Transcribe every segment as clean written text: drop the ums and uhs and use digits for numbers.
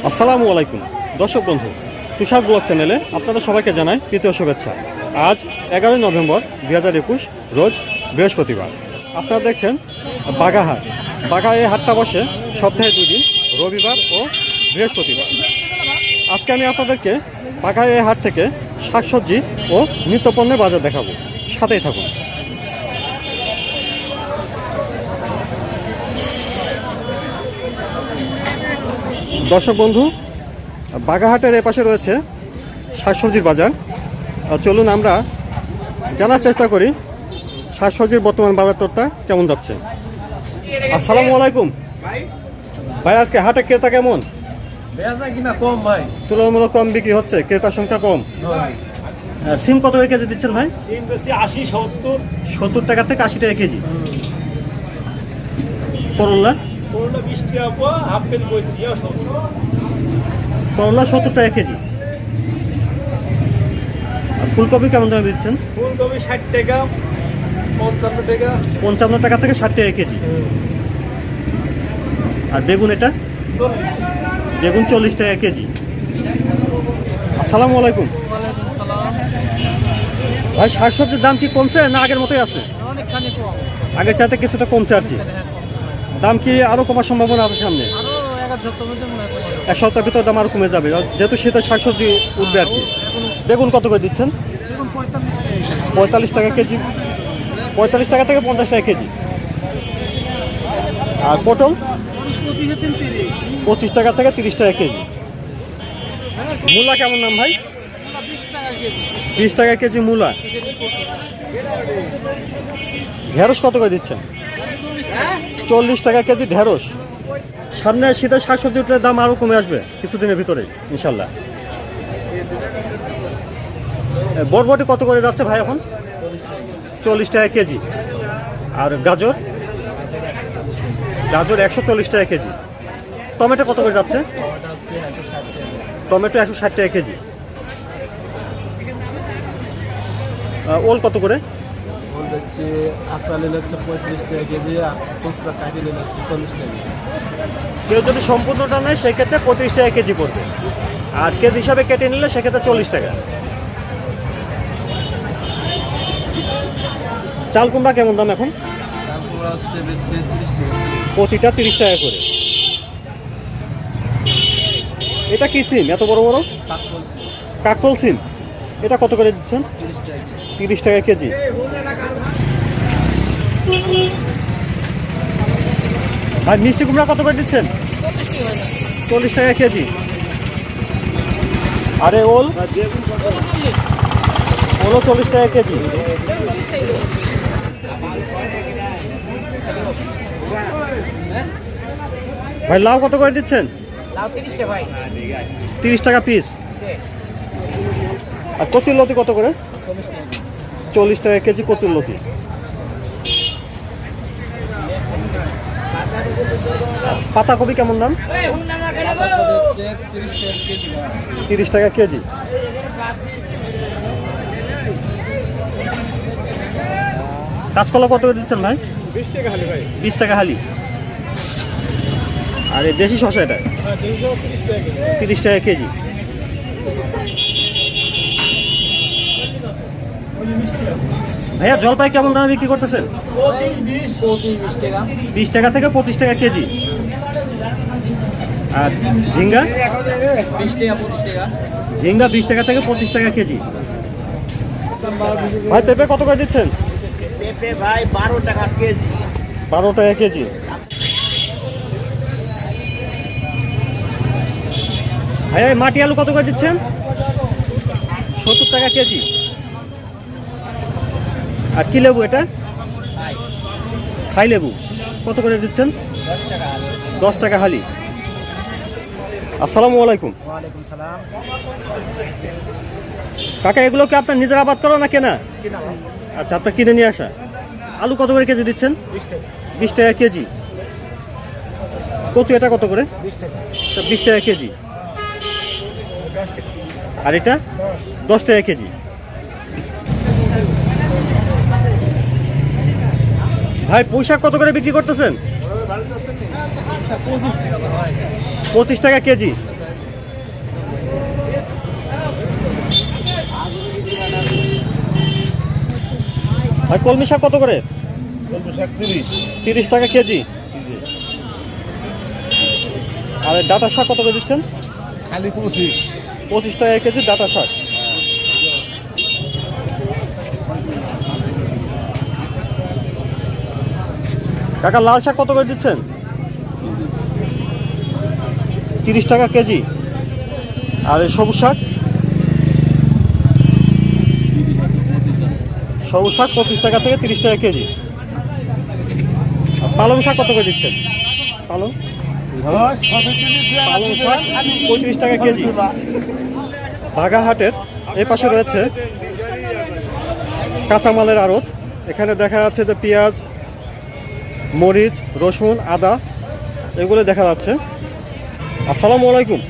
আসসালামু আলাইকুম দর্শক বন্ধু, তুষার ব্লগ চ্যানেলে আপনাদের সবাইকে জানাই তৃতীয় শুভেচ্ছা। আজ 11 নভেম্বর 2021 রোজ বৃহস্পতিবার। আপনারা দেখছেন বাগাহাট। এই হাটটা বসে সপ্তাহে 2 দিন, রবিবার ও বৃহস্পতিবার। আজকে আমি আপনাদেরকে এই হাট থেকে শাকসবজি ও নিত্যপণ্যের বাজার দেখাবো, সাথেই থাকুন। দর্শক বন্ধু, বাগাহাটের এপাশে রয়েছে শাকসবজির বাজার। চলুন আমরা জানার চেষ্টা করি শাকসবজির বর্তমান বাজার দরটা কেমন যাচ্ছে। আসসালামু আলাইকুম ভাই, আজকে হাটে ক্রেতা কেমন? কম ভাই, তুলনামূলক কম বিক্রি হচ্ছে, ক্রেতার সংখ্যা কম। সিম কত করে কেজি দিচ্ছেন ভাই? 70 টাকা থেকে 80 টাকা কেজি। করল্লা? করলা 70 টাকা কেজি। আর ফুলকপি কেমন দামে দিচ্ছেন? ফুলকপি 60 টাকা, 55 টাকা। 55 টাকা থেকে 60 টাকা কেজি। আর বেগুন? এটা বেগুন 40 টাকা কেজি। আসসালামু আলাইকুম ভাই, শাকসবজির দাম কি কমছে না আগের মতোই আছে? আগের চাইতে কিছুটা কমছে আর কি। দাম কি আরো কমার সম্ভাবনা আছে সামনে? এক সপ্তাহের ভিতর দাম আরো কমে যাবে, যেহেতু শীতের শাকসবজি উঠবে আর কি। বেগুন কত করে দিচ্ছেন? 45 টাকা কেজি। 45 টাকা থেকে 50 টাকা কেজি। আর পটল? 25 টাকা থেকে 30 টাকা কেজি। মূলা কেমন দাম ভাই? 20 টাকা কেজি মূলা। ঢেঁড়স কত করে দিচ্ছেন? 40 টাকা কেজি ঢেঁড়স। সামনে শীতের শাকসবজি উঠলে দাম আরো কমে আসবে কিছুদিনের ভিতরে ইনশাল্লাহ। বরবটি কত করে যাচ্ছে ভাই এখন? 40 টাকা কেজি। আর গাজর? গাজর 140 টাকা কেজি। টমেটো কত করে যাচ্ছে? টমেটো 160 টাকা কেজি। ওল কত করে? আপেল হচ্ছে 35 টাকা কেজি, আর খুচরা কাকিল হচ্ছে 40 টাকা। কেউ যদি সম্পূর্ণটা নেয় সেক্ষেত্রে 35 টাকা কেজি পড়বে, আর কেজি হিসাবে কেটে নিলে সেক্ষেত্রে 40 টাকা। চাল কুমড়া কেমন দাম এখন? চালকুমড়া হচ্ছে 30 টাকা, প্রতিটা 30 টাকা করে। এটা কি সিম এত বড় বড়? কাকরোল সিম। এটা কত করে দিচ্ছেন? 30 টাকা কেজি। আর মিষ্টি কুমড়া কত করে দিচ্ছেন? 40 টাকা কেজি। আরে ওল? ওলও 40 টাকা কেজি। ভাই লাউ কত করে দিচ্ছেন? 30 টাকা পিস। আর কচুর লতি কত করে? 40 টাকা কেজি কচুর লতি। পাতাকপি কেমন দাম? 30 টাকা কেজি। কাঁচকলা কত করে দিচ্ছেন ভাই? 20 টাকা হালি ভাই। 20 টাকা হালি। আর এই দেশি শসা এটা? 30 টাকা কেজি। ভাইয়া জলপাই কেমন দামে বিক্রি করতেছেন? 20 টাকা থেকে 25 টাকা কেজি। আর ঝিঙ্গা? 20 টাকা থেকে 25 টাকা কেজি। ভাই পেঁপে কত করে দিচ্ছেন? পেঁপে ভাই 12 টাকা কেজি। 12 টাকা কেজি। ভাইয়া মাটি আলু কত করে দিচ্ছেন? 70 টাকা কেজি। আর কি লেবু এটা? থাই লেবু কত করে দিচ্ছেন? 10 টাকা হালি। আসসালামু আলাইকুম। ওয়ালাইকুম সালাম। কাকা এগুলো কি আপনার নিজের আবাদ করো না কেনা? আচ্ছা, আপনার কিনে নিয়ে আসা। আলু কত করে কেজি দিচ্ছেন? 20 টাকা কেজি। কচু এটা কত করে? 20 টাকা কেজি। আর এটা 10 টাকা কেজি। ভাই পুঁইশাক কত করে বিক্রি করতেছেন? 25 টাকা কেজি। ভাই কলমি শাক কত করে? 30 টাকা কেজি। আর এই ডাঁটা শাক কত করে দিচ্ছেন? খালি 25। 25 টাকা কেজি ডাঁটা শাক। কাকা লাল শাক কত করে দিচ্ছেন? 30 টাকা কেজি। আর এই সবুজ শাক? সবুজ শাক 25 টাকা থেকে 30 টাকা কেজি। আর পালং শাক কত করে দিচ্ছেন? পালং শাক 35 টাকা কেজি। বাগাহাটের এই পাশে রয়েছে কাঁচামালের আড়ত। এখানে দেখা যাচ্ছে যে পেঁয়াজ, মরিচ, রসুন, আদা এগুলো দেখা যাচ্ছে। আসসালামু আলাইকুম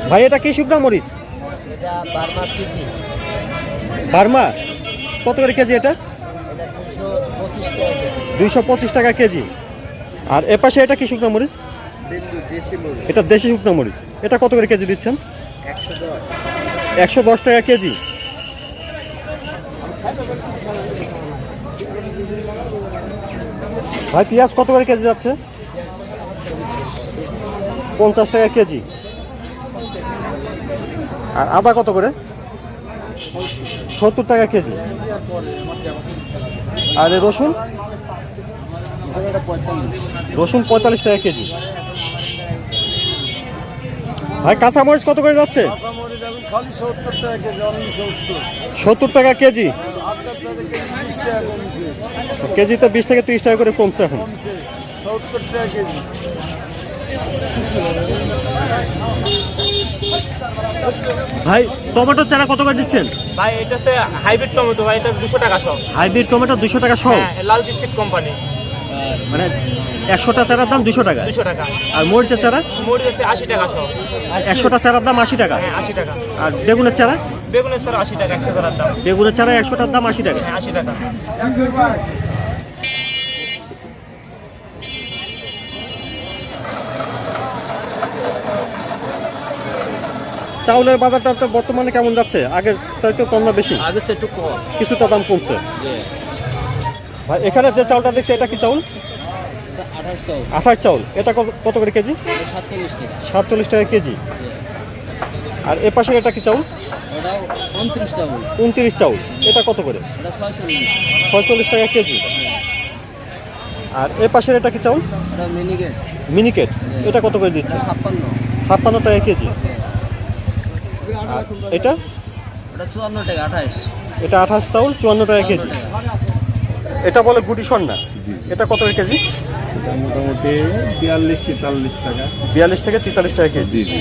ভাই, এটা কি শুকনা মরিচ? এটা বার্মা সিটি, বার্মা কত করে কেজি? এটা এটা 225 টাকা কেজি। 225 টাকা কেজি। আর এ পাশে এটা কি শুকনা মরিচ? বিন্দু দেশি মুরগি এটা দেশি শুকনা মরিচ। এটা কত করে কেজি দিচ্ছেন? 110। 110 টাকা কেজি। ভাই পেঁয়াজ কত করে কেজি যাচ্ছে? 50 টাকা কেজি। আর আদা কত করে? 70 টাকা কেজি। আর এই রসুন? রসুন 45 টাকা কেজি। ভাই কাঁচামরিচ কত করে যাচ্ছে? খালি 70 টাকা কেজি, অনলি 70। 70 টাকা কেজি। আপনার তাদের 20 টাকা কমছে, কেজিতে 20 থেকে 30 টাকা করে কমছে এখন। 70 টাকা কেজি। ভাই টমেটো চারা কত করে দিচ্ছেন? ভাই এটা হচ্ছে হাইব্রিড টমেটো ভাই, এটা 200 টাকা সহ। হাইব্রিড টমেটো 200 টাকা সহ? হ্যাঁ, লাল চিপসিট কোম্পানি। মানে 100টা চারার দাম 200 টাকা। 200 টাকা। আর মরিচের চারা? মরিচ আছে 80 টাকা সহ। 100টা চারার দাম 80 টাকা। হ্যাঁ 80 টাকা। আর বেগুনের চারা? বেগুনের স্যার 80 টাকা 100 টাকার দাম। বেগুনের চারা 100টার দাম 80 টাকা। হ্যাঁ 80 টাকা। চাউলের বাজারটা তো বর্তমানে কেমন যাচ্ছে? আগের চাইতে কম না বেশি? আগে তো একটু কম। কিছুটা দাম কমছে। ভাই এখানে যে চাউলটা দেখছি এটা কি চাউল? 2800, আঠাশ চাউল। এটা কত করে কেজি? 47 টাকা। 47 টাকা কেজি। আর এ পাশের এটা কি চাউল? ওটাও 29 টাকা। 29 চাউল। এটা কত করে? এটা 46। 46 টাকা কেজি। আর এ পাশের এটা কি চাউল? এটা মিনিকেট, মিনিকেট। এটা কত করে দিচ্ছে? 56। 56 টাকা কেজি। আর এটা? এটা 54 টাকা 28। এটা 28 চাউল 54 টাকা কেজি। এটা বলে গুটি স্বর্ণা। এটা কত করে কেজি? এটা মোটামুটি 42-43 টাকা। 42 থেকে 43 টাকা কেজি। জি।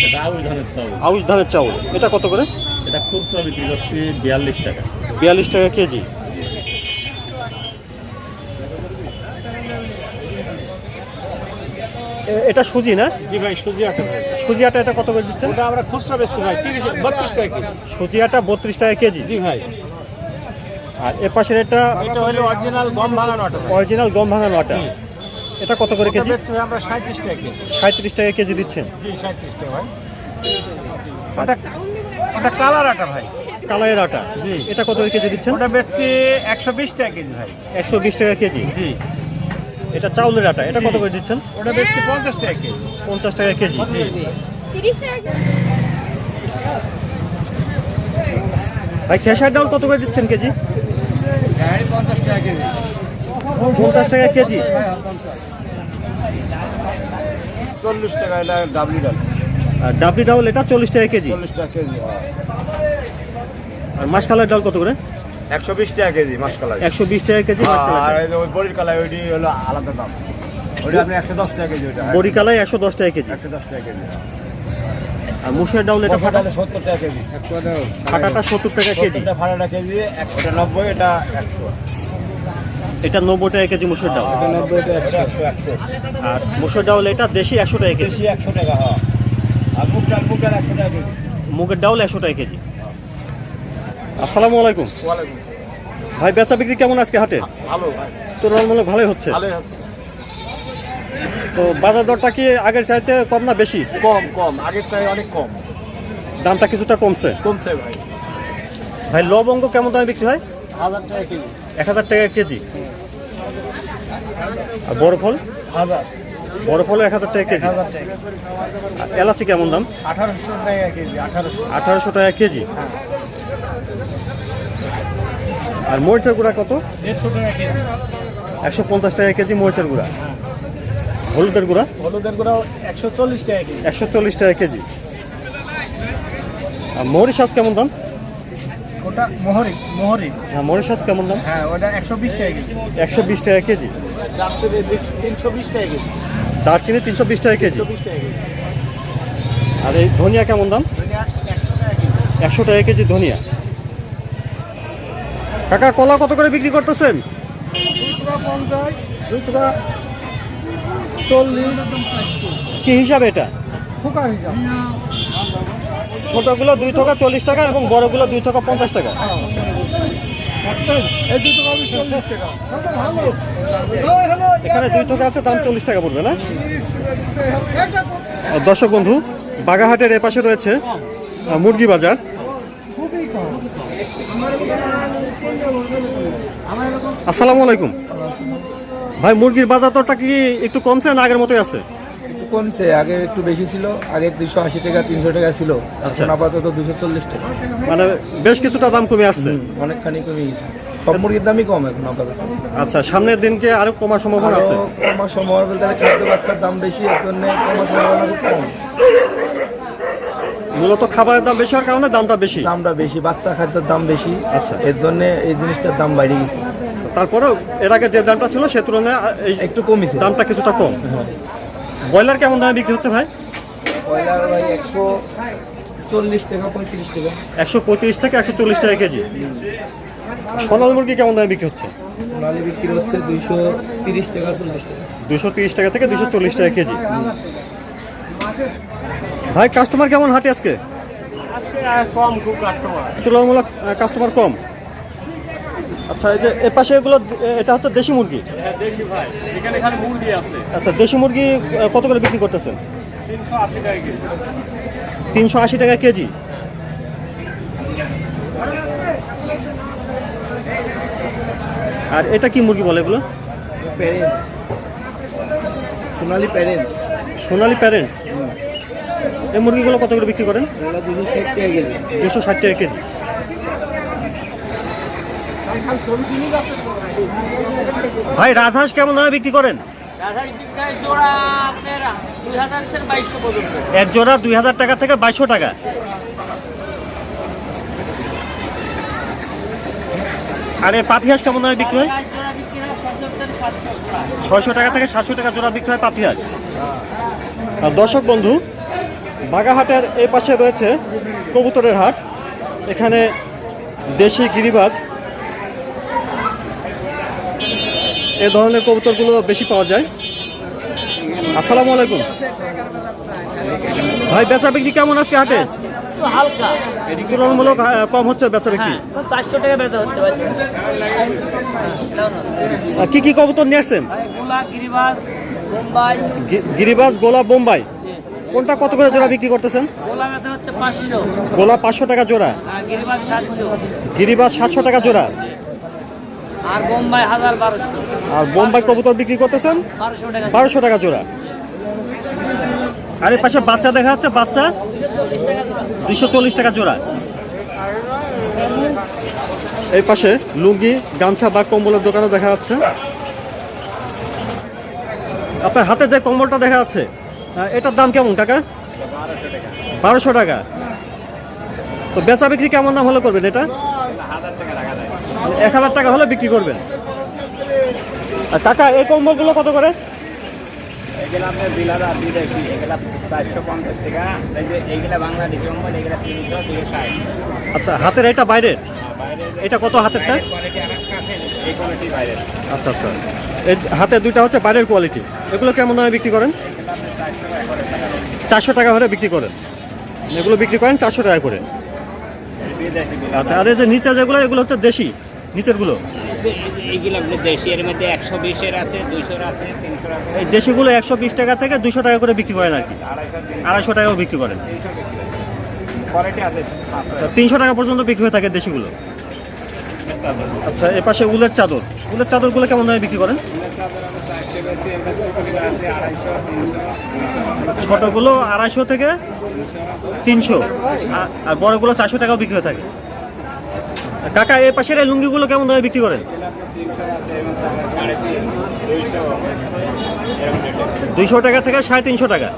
এটা আউশ ধানের চাউল। আউশ ধানের চাউল। এটা কত করে? এটা খুচরা বিক্রি করছি 42 টাকা। 42 টাকা কেজি। এটা সুজি না? জি ভাই সুজি আটা ভাই। সুজি আটা এটা কত করে দিচ্ছেন? ওটা আমরা খুচরা বেচছি ভাই 32 টাকা কেজি। সুজি আটা 32 টাকা কেজি। জি ভাই। আর এ পাশের এটা এটা হলো অরিজিনাল গম ভাঙানো আটা ভাই। অরিজিনাল গম ভাঙানো আটা। এটা কত করে কেজি? বেচছি ভাই আমরা 37 টাকা কেজি। 37 টাকা কেজি দিচ্ছেন। জি 37 টাকা ভাই। ওটা কালার আটা ভাই। কালাইয়ের আটা। জি। এটা কত করে কেজি দিচ্ছেন? ওটা বেচছি 120 টাকা কেজি ভাই। 120 টাকা কেজি। জি। এটা চাউলের আটা। এটা কত করে দিচ্ছেন? ওটা বেচছি 50 টাকা কেজি। 50 টাকা কেজি। 30 টাকা। ভাই খেসার ডাল কত করে দিচ্ছেন কেজি? 50 টাকা কেজি। 50 টাকা কেজি। 40 টাকা এটা ডাবলি ডাল। আর ডাবলি ডাউল এটা 40 টাকা কেজি। 40 টাকা কেজি। আর মাসকালের ডাল কত করে? 120 টাকা কেজি মাসকালাই। 120 টাকা কেজি মাসকালের আর ডাল। এই যে ওই বড়ির কালাই ওইটি হলো আলাদা দাম। ওইটা আপনি 110 টাকা কেজি ওইটা। বড়ি কালাই 110 টাকা কেজি। 110 টাকা কেজি। আর মুসুর ডাউল এটা ফাটা? ওটা 70 টাকা কেজি। ফাটাটা 70 টাকা কেজি। 70 ফাটাটা কেজি, ওটা 90, এটা 100। এটা 90 টাকা কেজি মুসুর ডাউল। এটা 90, এটা 100। আর মুসুর ডাউল এটা দেশি 100 টাকা কেজি। দেশি 100 টাকা, হ্যাঁ। আর মুগ ডাল 100 টাকা কেজি। মুগের ডাউল 100 টাকা কেজি। আসসালামু আলাইকুম ওয়ালাইকুম ভাই, বেচা বিক্রি কেমন আজকে হাটে? ভালো ভাই, তুলনামূলক ভালোই হচ্ছে। ভালোই হচ্ছে। তো বাজার দরটা কি আগের চাইতে কম না বেশি? কম, আগের চাই অনেক কম। দামটা কিছুটা কমছে। কমছে ভাই। ভাই লবঙ্গ কেমন দামে বিক্রি হয়? 1000 টাকা কেজি। 1000 টাকা কেজি। আর বড় ফল? 1000 বড় ফলও 1000 টাকা কেজি। 1000 টাকা। আর এলাচি কেমন দাম? 1800 টাকা কেজি। 1800। 1800 টাকা কেজি। আর মরিচের গুঁড়া কত? 150 টাকা কেজি। 150 টাকা কেজি মরিচের গুঁড়া। হলুদের গুঁড়া? হলুদের গুঁড়া 140 টাকা কেজি। 140 টাকা কেজি। আর মরিচ শাঁস কেমন দাম? ওটা মোহরি। হ্যাঁ, মরিচ শাঁস কেমন দাম? হ্যাঁ, ওটা 120 টাকা কেজি। 120 টাকা কেজি। দারচিনি 320 টাকা কেজি। দারচিনি 320 টাকা কেজি। 120 টাকা কেজি। আর এই ধনিয়া কেমন দাম? ধনিয়া 100 টাকা কেজি। 100 টাকা কেজি ধনিয়া। কাকা কলা কত করে বিক্রি করতেছেন? 2 টাকা 40 কি হিসাবে এটা? ফুকার হিসাব। ছোটগুলো 2 টাকা 40 টাকা এবং বড়গুলো 2 টাকা 50 টাকা। এই 2 টাকা 40 টাকা। ভালো। এখানে 2 টাকা আছে, দাম 40 টাকা পড়বে না? আর দর্শক বন্ধু, বাগাহাটের এপাশে রয়েছে মুরগি বাজার। আসসালামু আলাইকুম ভাই, মুরগির বাজার দরটা কি একটু কমছে না আগের মতোই আছে? একটু কমছে, আগে একটু বেশি ছিল। আগে 280 টাকা 300 টাকা ছিল। আচ্ছা। এখন আপাতত 240 টাকা। মানে বেশ কিছুটা দাম কমে আসছে। অনেকখানি কমে গেছে। সব মুরগির দামই কম এখন আপাতত। আচ্ছা, সামনের দিনকে আরো কমার সম্ভাবনা আছে? আমার সময় বলতে গেলে খাদ্য বাচ্চার দাম বেশি, এর জন্য কমার সম্ভাবনা খুব কম। মূলত খাবারের দাম বেশি হওয়ার কারণে দামটা বেশি। দামটা বেশি, বাচ্চা খাদ্যের দাম বেশি। আচ্ছা। এর জন্য এই জিনিসটার দাম বাইরে গেছে। তারপরেও এর আগে যে দামটা ছিল সে তুলনায় এই একটু কমেছে। দামটা কিছুটা কম। ব্রয়লার কেমন দামে বিক্রি হচ্ছে ভাই? ব্রয়লার ভাই 140 টাকা 35 টাকা। 135 থেকে 140 টাকা কেজি। সোনালী মুরগি কেমন দামে বিক্রি হচ্ছে? সোনালি বিক্রি হচ্ছে 230 টাকা 40 টাকা। 230 টাকা থেকে 240 টাকা কেজি। ভাই কাস্টমার কেমন হাটে আজকে? আজকে কম খুব কাস্টমার। তুলনামূলক কাস্টমার কম। আচ্ছা, এই যে এর পাশে এগুলো, এটা হচ্ছে দেশি মুরগি। দেশি ভাই, এখানে খালি মুরগি আছে। আচ্ছা, দেশি মুরগি কত করে বিক্রি করতেছেন? 380 টাকা কেজি। 380 টাকা কেজি। আর এটা কি মুরগি বলে এগুলো? প্যারেন্টস, সোনালি প্যারেন্টস। সোনালী প্যারেন্টস। এই মুরগিগুলো কত করে বিক্রি করেন? ওটা 260 টাকা কেজি। 260 টাকা কেজি। ভাই রাজহাঁস কেমন দামে বিক্রি করেন? জোড়া আপনার 2000 থেকে 2200 পর্যন্ত। এক জোড়া 2000 টাকা থেকে 2200 টাকা। আর এই পাতি হাঁস কেমন দামে বিক্রি হয়? জোড়া বিক্রি হয় 700 600 টাকা থেকে 700 টাকা জোড়া বিক্রি হয় পাতি হাঁস। আর দর্শক বন্ধু, বাগাহাটের এই পাশে রয়েছে কবুতরের হাট। এখানে দেশি গিরিবাজ এ ধরনের কবুতরগুলো বেশি পাওয়া যায়। আসসালামু আলাইকুম ভাই, বেচা বিক্রি কেমন আজকে হাটে? হালকা তুলনামূলক কম হচ্ছে বেচা বিক্রি। 400 টাকা বেচা হচ্ছে ভাই। কি কি কবুতর নিয়ে আসছেন? গোলা, গিরিবাজ, বোম্বাই। গিরিবাজ, গোলা, বোম্বাই। কোনটা কত করে জোড়া বিক্রি করতেছেন? গোলা বেচা হচ্ছে 500, গোলা 500 টাকা জোড়া, আর গিরিবাজ 700, গিরিবাজ 700 টাকা জোড়া। আর বোম্বাই 1200। আর বোম্বাই কবুতর বিক্রি করতেছেন 1200 টাকা। 1200 টাকা জোড়া। আর এর পাশে বাচ্চা দেখা যাচ্ছে, বাচ্চা 240 টাকা জোড়া। এই পাশে লুঙ্গি, গামছা বা কম্বলের দোকানও দেখা যাচ্ছে। আপনার হাতে যে কম্বলটা দেখা যাচ্ছে, এটার দাম কেমন কাকা? 1200 টাকা। তো বেচা বিক্রি কেমন দাম হলে করবেন এটা? 1000 টাকা হলে বিক্রি করবেন। আর কাকা এই কম্বলগুলো কত করে? এগুলো আপনার 2000 দিয়ে দেখি, এগুলো 450 টাকা। এই যে এইগুলা বাংলাদেশি কম্বল, এগুলা 300 260। আচ্ছা, হাতের এটা বাইরের, এটা কত হাতেরটা? কোয়ালিটি আর একটা আছে, এই কোয়ালিটি বাইরে। আচ্ছা আচ্ছা, এই হাতের দুইটা হচ্ছে বাইরের কোয়ালিটি। এগুলো কেমন দামে বিক্রি করেন? 400 টাকা হলে বিক্রি করেন। এগুলো বিক্রি করেন 400 টাকা করে। আচ্ছা, আর এই যে নিচে যেগুলো, এগুলো হচ্ছে দেশি নিচেরগুলো। এইগুলো আপনার দেশি, এর মধ্যে 120-এর আছে, 200-এর আছে, 300-এর আছে। এই দেশিগুলো 120 টাকা থেকে 200 টাকা করে বিক্রি করেন আর কি। 250 টাকাও বিক্রি করেন। কোয়ালিটি আছে আচ্ছা 300 টাকা পর্যন্ত বিক্রি হয়ে থাকে দেশিগুলো। আচ্ছা এ পাশে উলের চাদরগুলো কেমন দামে বিক্রি করেন? 400 বেশি, এর কাছে ছোটগুলো আছে 250, 300, ছোটগুলো 250 থেকে 300 আর বড়গুলো 400 টাকাও বিক্রি হয়ে থাকে। কাকা এ পাশের এই লুঙ্গিগুলো কেমন দামে বিক্রি করেন? 300 আছে এবং 350, 200 এরকম রেটে। 200 টাকা থেকে 350 টাকা।